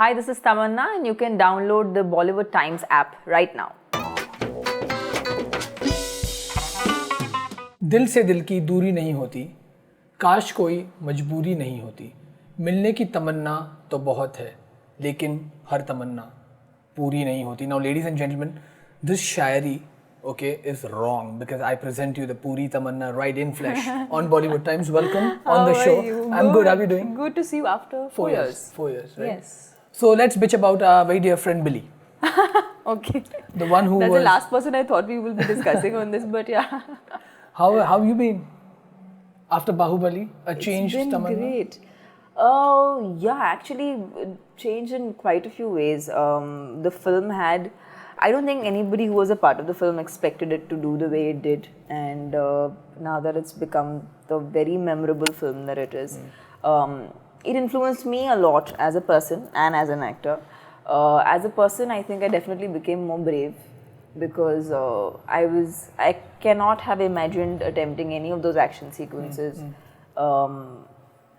Hi, this is Tamanna and you can download the Bollywood Times app right now. दिल से दिल की दूरी नहीं होती, काश कोई मजबूरी नहीं होती, मिलने की तमन्ना तो बहुत है, लेकिन हर तमन्ना पूरी नहीं होती. Now, ladies and gentlemen, this Shayari, okay, is wrong because I present you the Puri Tamanna right in flesh on Bollywood Times. Welcome on the show. I'm good. How are you doing? Good to see you after 4 years. 4 years, right? Yes. So let's bitch about our very dear friend Billy. Okay. The one who That's was... the last person I thought we will be discussing on this, but yeah. How have you been after Bahubali? A changed It's been Tamanna? great. Yeah, actually changed in quite a few ways. The film had... I don't think anybody who was a part of the film expected it to do the way it did. And now that it's become the very memorable film that it is, it influenced me a lot as a person and as an actor. As a person, I think I definitely became more brave because I cannot have imagined attempting any of those action sequences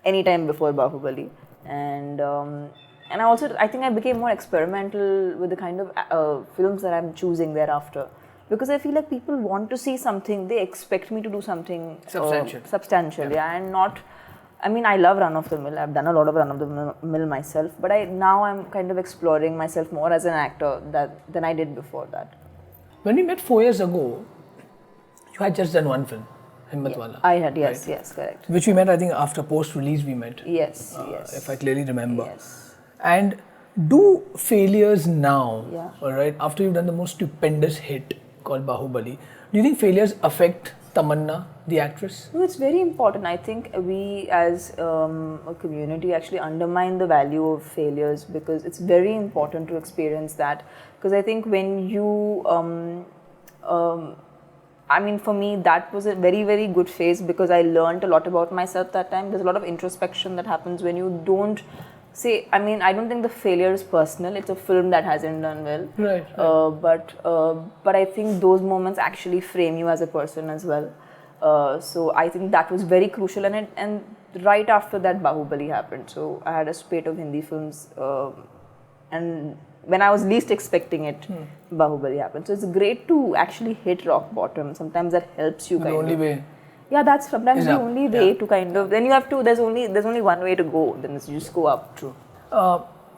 any time before Bahubali. And I think I became more experimental with the kind of films that I'm choosing thereafter. Because I feel like people want to see something, they expect me to do something substantial, yeah, and not... I mean, I love run of the mill. I've done a lot of run of the mill myself, but now I'm kind of exploring myself more as an actor than I did before that. When we met 4 years ago, you had just done one film, Himmat Wala. I had, yes, right? yes, correct. Which we met, I think, after post-release we met. Yes, yes. If I clearly remember. Yes. And do failures now, Yeah. all right, after you've done the most stupendous hit called Bahubali, do you think failures affect Tamanna, the actress? No, it's very important. I think we as a community actually undermine the value of failures because it's very important to experience that. Because I think when you, I mean, for me, that was a very, very good phase because I learned a lot about myself that time. There's a lot of introspection that happens when you don't say, I mean, I don't think the failure is personal. It's a film that hasn't done well. Right. But I think those moments actually frame you as a person as well. So I think that was very crucial. And right after that, Bahubali happened. So I had a spate of Hindi films. And when I was least expecting it, Bahubali happened. So it's great to actually hit rock bottom. Sometimes that helps you The only way. Yeah, that's sometimes the only way to kind of... Then you have to... There's only one way to go. Then it's just go up. True.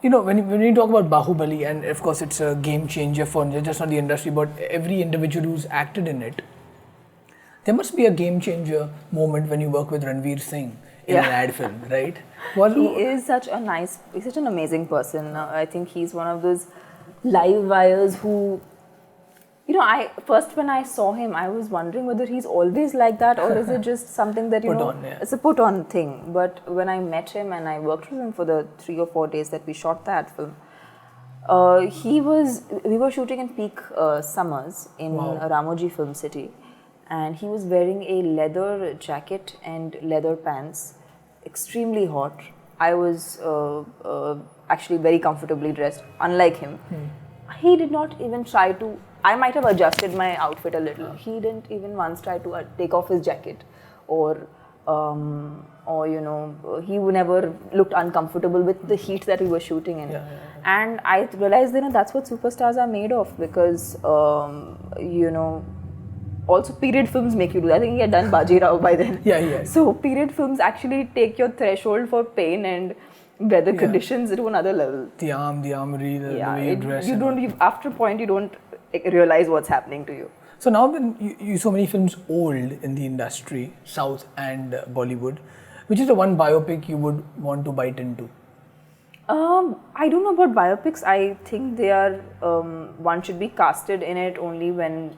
You know, when you talk about Bahubali, and of course it's a game changer for just not the industry, but every individual who's acted in it, there must be a game changer moment when you work with Ranveer Singh in an ad film, right? He is such an amazing person. I think he's one of those live wires who... You know, when I saw him, I was wondering whether he's always like that or is it just something that, it's a put-on thing. But when I met him and I worked with him for the 3 or 4 days that we shot that film, we were shooting in peak summers in Ramoji Film City, and he was wearing a leather jacket and leather pants, extremely hot. I was actually very comfortably dressed, unlike him. He did not even try to... I might have adjusted my outfit a little. He didn't even once try to take off his jacket or he never looked uncomfortable with the heat that we were shooting in. And I realized, that's what superstars are made of because, also period films make you do that. I think he had done Baji Rao by then. So period films actually take your threshold for pain and weather conditions to another level. The armory, the way you dress. After a point, you don't realize what's happening to you. So now when you saw many films old in the industry, South and Bollywood, which is the one biopic you would want to bite into? I don't know about biopics. I think they are, one should be casted in it only when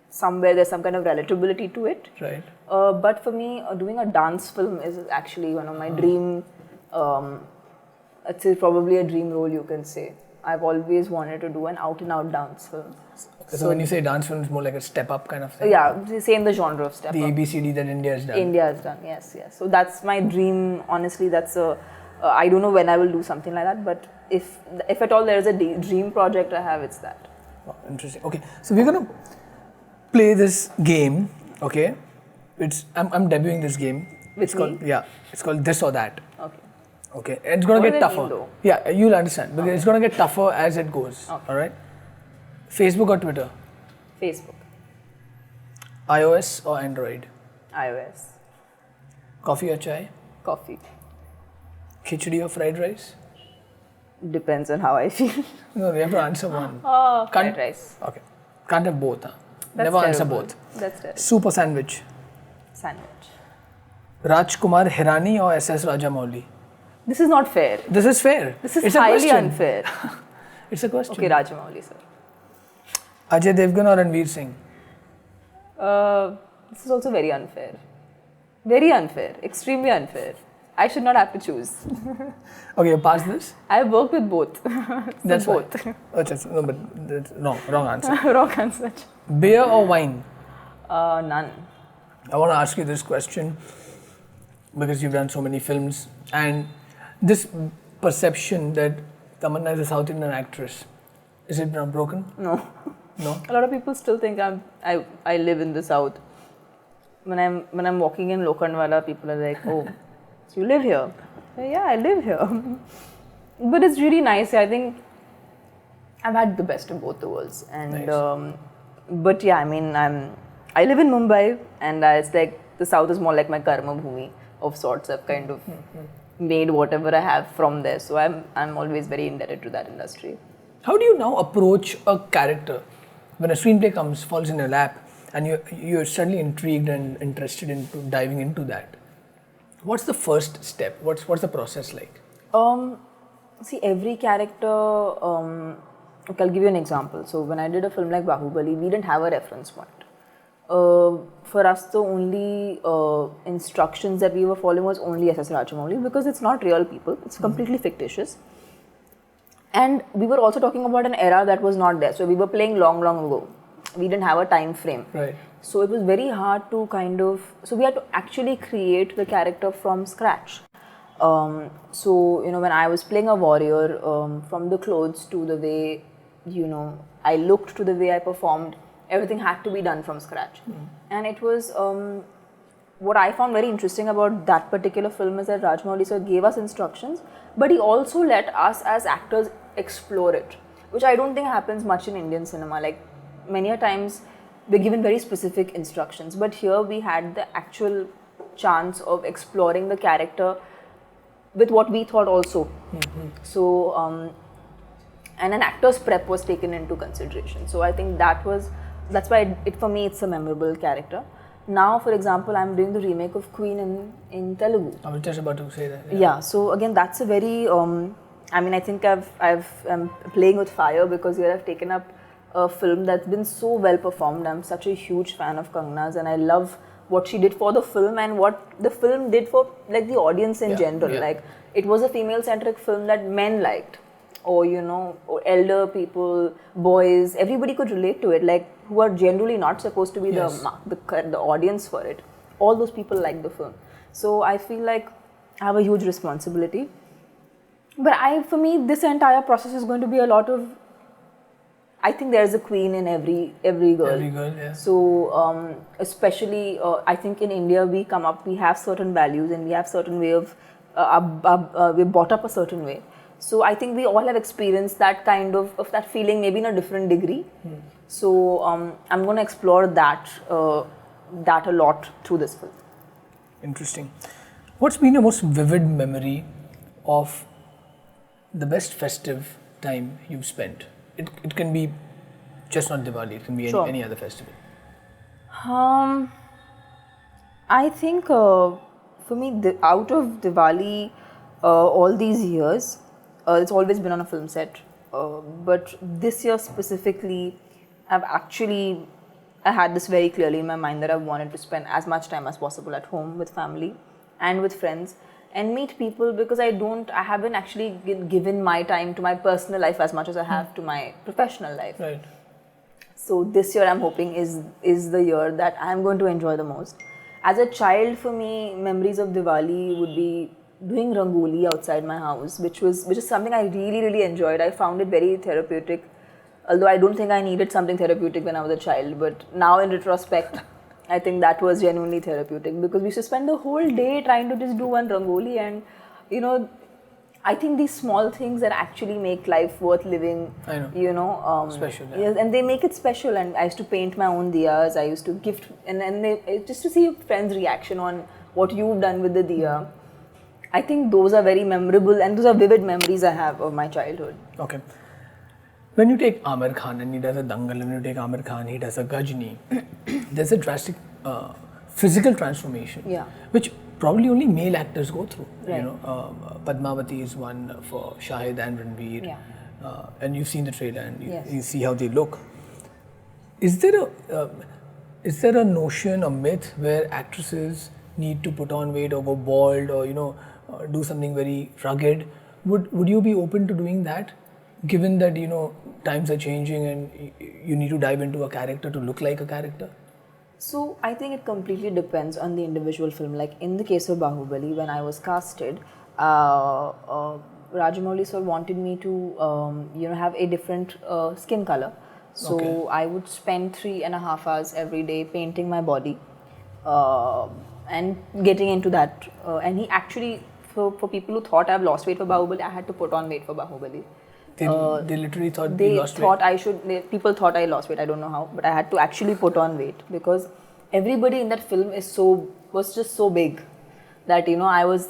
somewhere there's some kind of relatability to it. Right. But for me, doing a dance film is actually one of my dream, it's probably a dream role you can say. I've always wanted to do an out-and-out dance film. So when you say dance film, it's more like a step-up kind of thing? Yeah, same the genre of step-up. The ABCD that India has done. India has done, yes. So that's my dream. Honestly, that's I don't know when I will do something like that, but if at all there is a dream project I have, it's that. Wow, interesting. Okay, so we're going to play this game, I'm debuting this game. With me? It's called This or That. Okay. Okay, it's going to What get does that tougher. mean, though? Yeah, you'll understand because it's going to get tougher as it goes. Okay. All right. Facebook or Twitter? Facebook, iOS or Android? iOS, Coffee or chai? coffee. Khichdi or fried rice? Depends on how I feel. No, you have to answer one. Fried Can't- rice. Okay. Can't have both. Huh? That's Never answer terrible. both. That's terrible. Soup or sandwich? Sandwich. Rajkumar Hirani or SS Rajamouli? This is not fair. This is fair. This is It's a highly question. unfair. It's a question. Okay, Rajamouli, sir. Ajay Devgan or Ranveer Singh? This is also very unfair. Very unfair. Extremely unfair. I should not have to choose. Okay, you pass this. I have worked with both. That's fine. both. No, but that's wrong answer. Wrong answer. Beer or wine? None. I want to ask you this question because you've done so many films and this perception that Tamanna is a South Indian actress, is it now broken? No. No? A lot of people still think I live in the south. When I'm walking in Lokhandwala, people are like, "Oh, so you live here?" Yeah, I live here. But it's really nice. I think I've had the best of both the worlds. And Nice. but yeah, I mean, I live in Mumbai, and it's like the south is more like my karma bhumi of sorts. I've kind of made whatever I have from there. So I'm always very indebted to that industry. How do you now approach a character when a screenplay falls in your lap and you're suddenly intrigued and interested into diving into that? What's the first step? What's the process like? See, every character. Okay, I'll give you an example. So when I did a film like Bahubali, we didn't have a reference point. For us, the only instructions that we were following was only SS Rajamouli because it's not real people. It's completely fictitious. And we were also talking about an era that was not there. So we were playing long ago. We didn't have a time frame. Right. So it was very hard to so we had to actually create the character from scratch. So, when I was playing a warrior, from the clothes to the way, I looked to the way I performed, everything had to be done from scratch. And it was, what I found very interesting about that particular film is that Rajamouli sir gave us instructions, but he also let us as actors explore it, which I don't think happens much in Indian cinema. Like, many a times, we're given very specific instructions, but here we had the actual chance of exploring the character with what we thought also. So, and an actor's prep was taken into consideration. So I think that's why for me it's a memorable character. Now, for example, I'm doing the remake of Queen in Telugu. I was just about to say that. Yeah, so again, that's a very, I think I'm playing with fire because here I've taken up a film that's been so well performed. I'm such a huge fan of Kangana's and I love what she did for the film and what the film did for like the audience in general. Yeah. Like, it was a female-centric film that men liked, or or elder people, boys, everybody could relate to it. Like, who are generally not supposed to be Yes. the audience for it. All those people like the film. So I feel like I have a huge responsibility. But for me, this entire process is going to be a lot of. I think there's a queen in every girl. Every girl, yeah. So especially, I think in India we have certain values and we have certain way of, we're brought up a certain way. So I think we all have experienced that kind of that feeling, maybe in a different degree. So I'm going to explore that a lot through this film. Interesting. What's been your most vivid memory of the best festive time you've spent? It can be just not Diwali, it can be any other festival. I think for me, out of Diwali, all these years, it's always been on a film set. But this year specifically, I had this very clearly in my mind that I wanted to spend as much time as possible at home with family and with friends and meet people, because I haven't actually given my time to my personal life as much as I have to my professional life. Right. So this year I'm hoping is the year that I'm going to enjoy the most. As a child, for me, memories of Diwali would be doing rangoli outside my house, which is something I really, really enjoyed. I found it very therapeutic, although I don't think I needed something therapeutic when I was a child, but now in retrospect, I think that was genuinely therapeutic, because we used to spend the whole day trying to just do one rangoli, and I think these small things that actually make life worth living, I know. Special, yeah. yes, and they make it special. And I used to paint my own diyas. I used to gift, and just to see a friend's reaction on what you've done with the diya. I think those are very memorable, and those are vivid memories I have of my childhood. Okay. When you take Amir Khan and he does a Dangal, when you take Amir Khan, he does a Gajni, there's a drastic physical transformation, Yeah. which probably only male actors go through. Right. Padmavati is one for Shahid and Ranveer, Yeah. and you've seen the trailer and Yes. you see how they look. Is there a notion, a myth where actresses need to put on weight or go bald or do something very rugged? Would you be open to doing that, given that times are changing and you need to dive into a character to look like a character? So I think it completely depends on the individual film. Like in the case of Bahubali, when I was casted, Rajamouli sir wanted me to have a different skin color. So Okay. I would spend 3.5 hours every day painting my body and getting into that. And he actually, for people who thought I've lost weight for Bahubali, I had to put on weight for Bahubali. They literally thought you They lost thought weight. people thought I lost weight. I don't know how, but I had to actually put on weight because everybody in that film was just so big that I was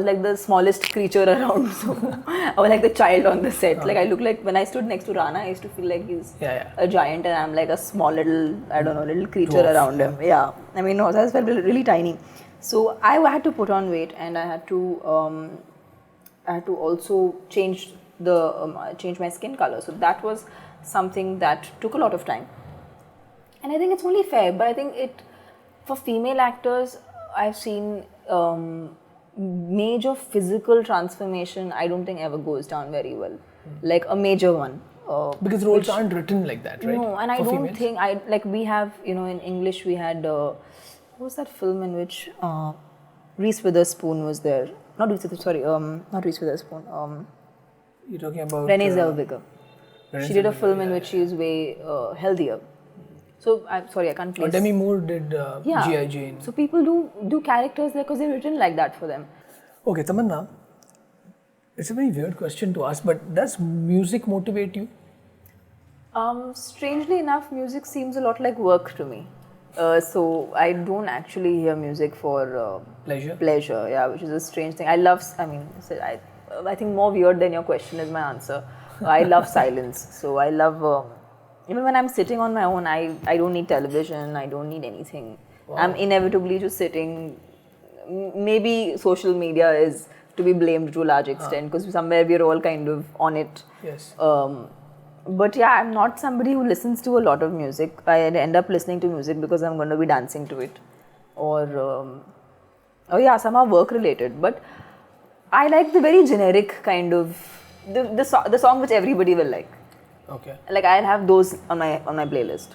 like the smallest creature around. So I was like the child on the set. Like I look like when I stood next to Rana, I used to feel like he's a giant and I'm like a small little creature Dwarf. around him. Yeah, I mean no, so I felt really tiny. So I had to put on weight and I had to also change my skin color. So that was something that took a lot of time. And I think it's only fair, but I think for female actors, I've seen major physical transformation. I don't think ever goes down very well, like a major one. Because roles aren't written like that, right? No, and I For don't females? think we have in English we had what was that film in which Reese Witherspoon was there? Not Reese Witherspoon. Sorry, not Reese Witherspoon. You're talking about Renée Zellweger. Renée She did a Zellweger, film in which she is way healthier. So I'm sorry, I can't place. Demi Moore did Yeah. G.I. Jane. So people do characters there because they're written like that for them. Okay, Tamanna, it's a very weird question to ask, but does music motivate you? Strangely enough, music seems a lot like work to me. So I don't actually hear music for Pleasure? yeah, which is a strange thing. I think more weird than your question is my answer. I love silence. So I love, even when I'm sitting on my own, I don't need television, I don't need anything. Wow. I'm inevitably just sitting. Maybe social media is to be blamed to a large extent because somewhere we're all kind of on it. Yes. But yeah, I'm not somebody who listens to a lot of music. I end up listening to music because I'm going to be dancing to it. Or somehow work related. But I like the very generic kind of, the song which everybody will like. Okay. Like I'll have those on my playlist.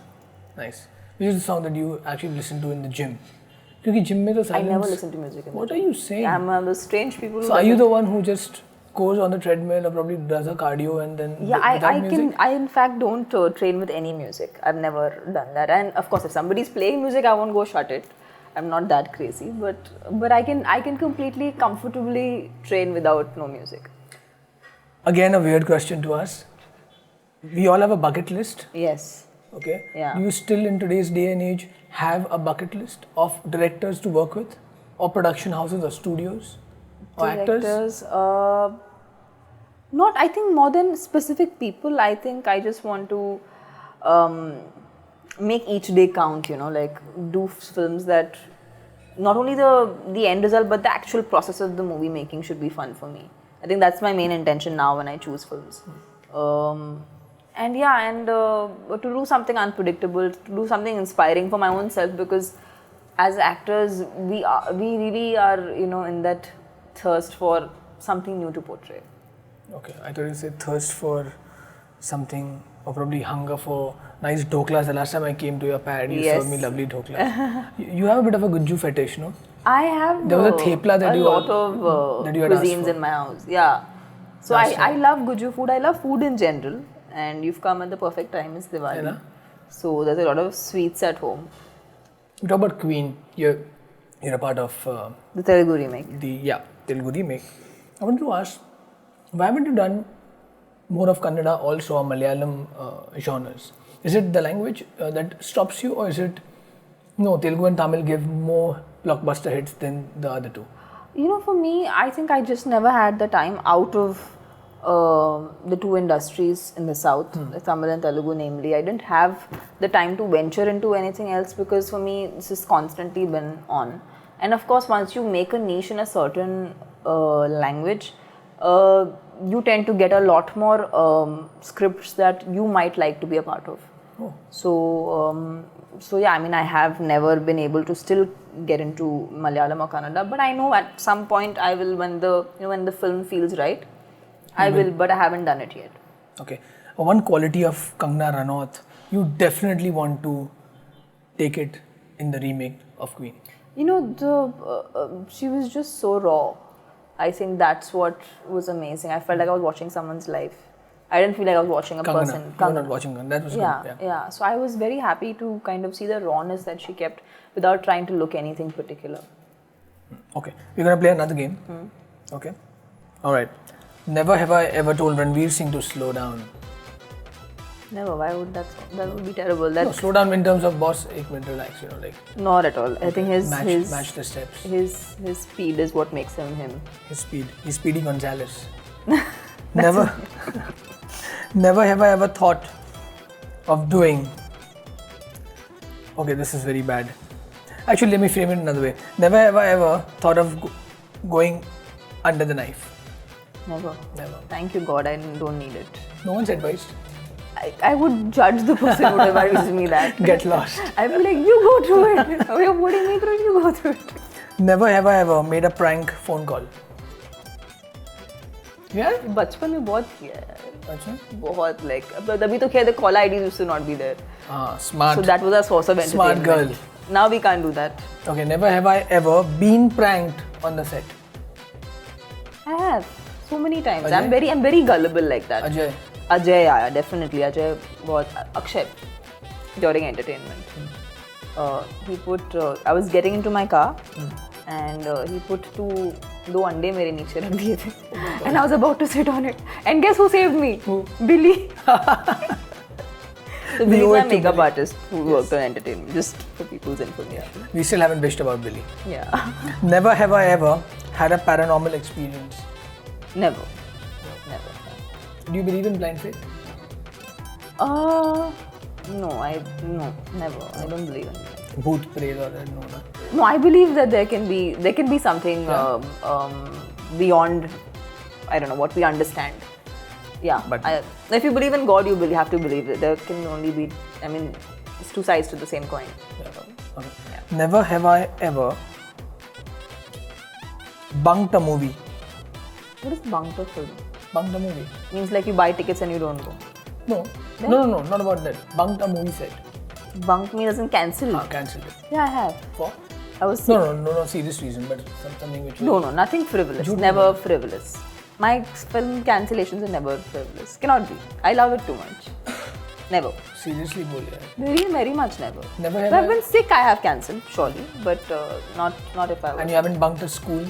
Nice. Which is the song that you actually listen to in the gym? Because gym mein to silence. I never listen to music in the What gym. are you saying? I'm one of those strange people who So are you the one who just goes on the treadmill or probably does a cardio and then Yeah, I in fact don't train with any music. I've never done that. And of course, if somebody's playing music, I won't go shut it. I'm not that crazy, but I can completely comfortably train without no music. Again, a weird question to ask. We all have a bucket list. Yes. Okay. Yeah. Do you still in today's day and age have a bucket list of directors to work with, or production houses or studios, or actors? Not, I think more than specific people. I think I just want to make each day count. Like do films that not only the end result but the actual process of the movie making should be fun for me. I think that's my main intention now when I choose films. And to do something unpredictable, to do something inspiring for my own self, because as actors we really are in that thirst for something new to portray. Okay, I thought you said thirst for something, or probably hunger for nice dhoklas. The last time I came to your pad, you served me lovely dhoklas. You have a bit of a gunju fetish, no? I have There was a thepla that a you lot of that you had asked cuisines for. in my house. Yeah. So I love Guju food. I love food in general. And you've come at the perfect time. It's Diwali. Yeah, so there's a lot of sweets at home. We talk about Queen. You're a part of The Telugu remake. Telugu remake. I want to ask, why haven't you done more of Kannada also or Malayalam genres? Is it the language that stops you, or is it no, Telugu and Tamil give more blockbuster hits than the other two? For me, I think I just never had the time out of the two industries in the south, Tamil and Telugu namely. I didn't have the time to venture into anything else because for me, this has constantly been on. And of course, once you make a niche in a certain language, you tend to get a lot more scripts that you might like to be a part of. Oh. So yeah, I mean, I have never been able to still get into Malayalam or Kannada, but I know at some point I will when the film feels right. I will, but I haven't done it yet. Okay. One quality of Kangana Ranaut, you definitely want to take it in the remake of Queen. She was just so raw. I think that's what was amazing. I felt like I was watching someone's life. I didn't feel like I was watching a person. You were not watching Kangana. That was good. Yeah. So I was very happy to kind of see the rawness that she kept without trying to look anything particular. Okay. We're going to play another game. Okay. Alright. Never have I ever told Ranveer Singh to slow down. Never. Why would that would be terrible? No, slow down in terms of boss, 1 minute relax, Not at all. I think his match the steps. His speed is what makes him him. His speed. He's Speedy Gonzalez. Never have I ever thought of doing. Okay, this is very bad. Actually, let me frame it another way. Never have I ever thought of going under the knife. Never. Thank you, God. I don't need it. No one's advised. I would judge the person who advised me that. Get lost. I'd be like, you go through it. You're putting me through it, you go through it. Never have I ever made a prank phone call. Yeah? बचपन में बहुत किया है. अच्छा? बहुत like. तभी तो क्या the call IDs used to not be there. Smart. So that was a source of entertainment. Smart girl. Now we can't do that. Okay, never have I ever been pranked on the set. I have so many times. Ajay? I'm very gullible like that. Ajay, yeah, definitely. Ajay was Akshay during entertainment. He put. I was getting into my car, and he put दो अंडे मेरे नीचे रख दिए थे, and I was about to sit on it. And guess who saved me? Who? Billy. So Billy is my makeup artist who worked on entertainment, just for people's information. We still haven't wished about Billy. Yeah. Never have I ever had a paranormal experience. Never. Do you believe in blind faith? No, never. I don't believe in that. Bhoot, pret or that, no. No, I believe that there can be something beyond, I don't know, what we understand. Yeah. But if you believe in God, you have to believe that there can only be, I mean, it's two sides to the same coin. Okay. Yeah. Never have I ever bunked a movie. What is bunked a film? Bunked a movie. Means like you buy tickets and you don't go. No, not about that. Bunked a movie set. Bunk me doesn't cancel. Cancelled it. Yeah, I have. For? I was sick. No, serious reason, but something which. No, nothing frivolous. Never frivolous. My film cancellations are never frivolous. Cannot be. I love it too much. Never. Seriously, bol yaar. Very, very much never. Never have. If I've been sick, I have cancelled, surely, but not if I was. And you haven't bunked a school?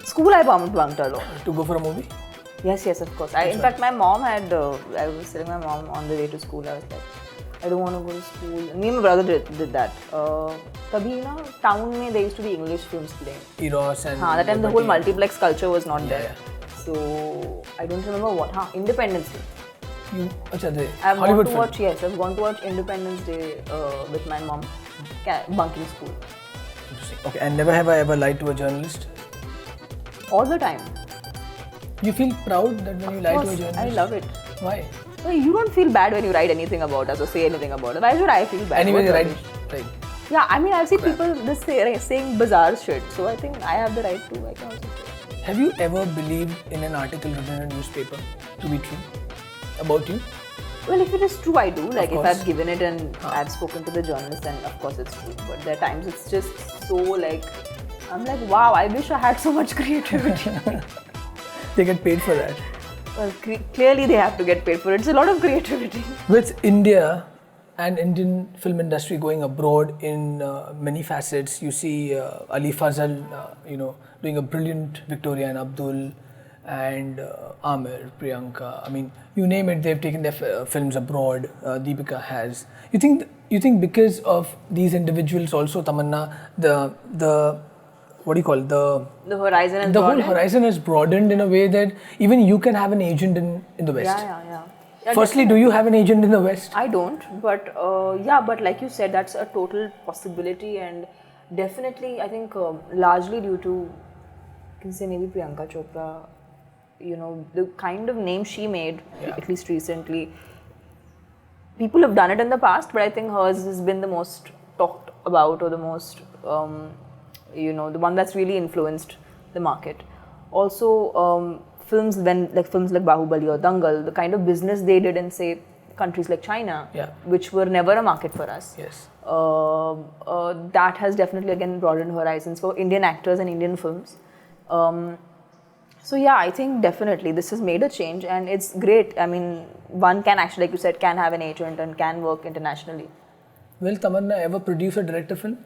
School, I bunked a lot. To go for a movie? Yes, of course. In fact, my mom had. I was telling my mom on the way to school. I was like, I don't want to go to school. Me and my brother did that. Kabhi na town mein there used to be English films playing. Eros and. That time the whole multiplex culture was not there. Yeah. So I don't remember what. Independence Day. I've Hollywood gone to watch. Yes, I've gone to watch Independence Day with my mom, bunking school. Interesting. Okay, and never have I ever lied to a journalist? All the time. You feel proud that when you lie to a journalist? I love it. Why? Well, you don't feel bad when you write anything about us or say anything about us. Why should I feel bad? Anyway, you write. Yeah, I mean, I've seen people saying bizarre shit, so I think I have the right to. I can also say. Have you ever believed in an article written in a newspaper to be true about you? Well, if it is true, I do. Like, if I've given it and I've spoken to the journalist, then of course it's true. But there are times it's just so like, I'm like, wow, I wish I had so much creativity. They get paid for that. Well, clearly they have to get paid for it. It's a lot of creativity. With India and Indian film industry going abroad in many facets, you see Ali Fazal, doing a brilliant Victoria and Abdul, and Amir, Priyanka. I mean, you name it, they've taken their films abroad. Deepika has. You think because of these individuals also, Tamanna, the what do you call it? The horizon has The whole broadened. horizon has broadened in a way that even you can have an agent in the West. Yeah, Firstly, do you have an agent in the West? I don't, but but like you said, that's a total possibility, and definitely, I think largely due to, you can say maybe Priyanka Chopra, the kind of name she made, at least recently. People have done it in the past, but I think hers has been the most talked about, or the most, the one that's really influenced the market. Also, films like Bahubali or Dangal, the kind of business they did in, say, countries like China, which were never a market for us. Yes. That has definitely again broadened horizons for Indian actors and Indian films. So yeah, I think definitely this has made a change, and it's great. I mean, one can actually, like you said, can have an agent and can work internationally. Will Tamanna ever produce or direct a film?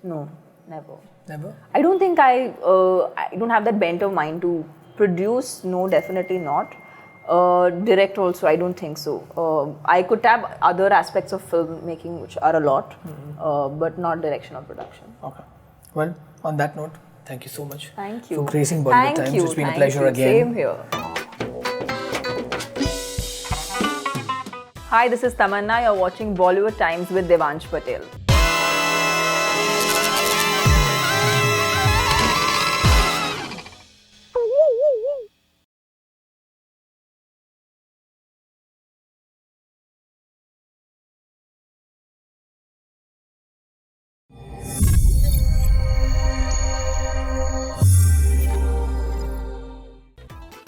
No, never. Never? I don't think I don't have that bent of mind to produce. No, definitely not. Direct also, I don't think so. I could tap other aspects of filmmaking, which are a lot, but not direction or production. Okay. Well, on that note, thank you so much. Thank you For gracing Bollywood Times. It's been a pleasure again. Same here. Hi, this is Tamanna. You're watching Bollywood Times with Devansh Patel.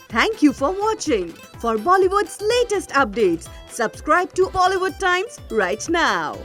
Thank you for watching. For Bollywood's latest updates, subscribe to Bollywood Times right now.